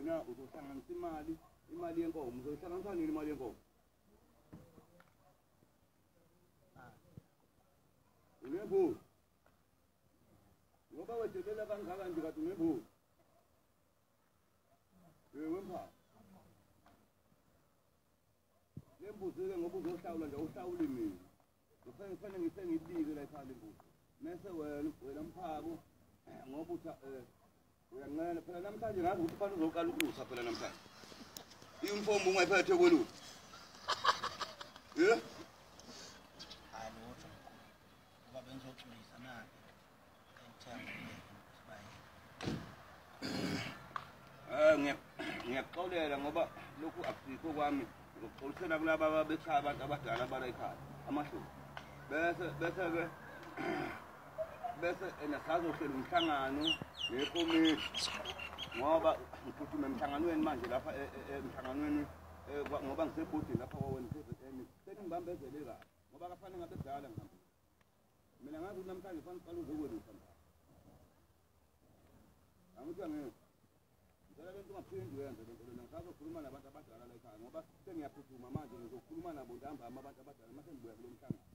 wena uzohlanganisa imali yenkomo uzohlanganisa nini imali yenkomo unebhuti ngoba wedelela kangaka nje kade unebhuti wempha lembuzi-ke ngoba uzohlawula nje uhlawule mina kufanele ngibike la ekhaya lembuzi mese wena mphako ngoba uyanqena phela namhlanje ngazi ukuthi kufanele uzoqala ukulusa phela namhlanje i-uniform ungayiphethe kweluthi hayi lutho ngoba bengizoxolisa nabi ngiyakuxolela ngoba lokhu akusikho kwami ngokuxolisela kulaba abekhaya abantu abadala abala ekhaya amahluku bese nasazohlela umhlangano nekomiti ngoba ngiphuthuma emhlanganweni manje lapha emhlanganweni ngoba ngisebhodini lapha kwawena seningibambezele kahle ngoba kafanele ngabe kudala ngihambile mina ngazi ukuthi namhlanje kufanele uqale uzokwelusa angithi angeke ngicela lento ungaphindi uyenze lento lena ngisazokhuluma nabantu abadala la ekhaya ngoba sengiyaphuthuma manje ngizokhuluma nabo ntambama abantu abadala mase ngibuya kulo mhlangano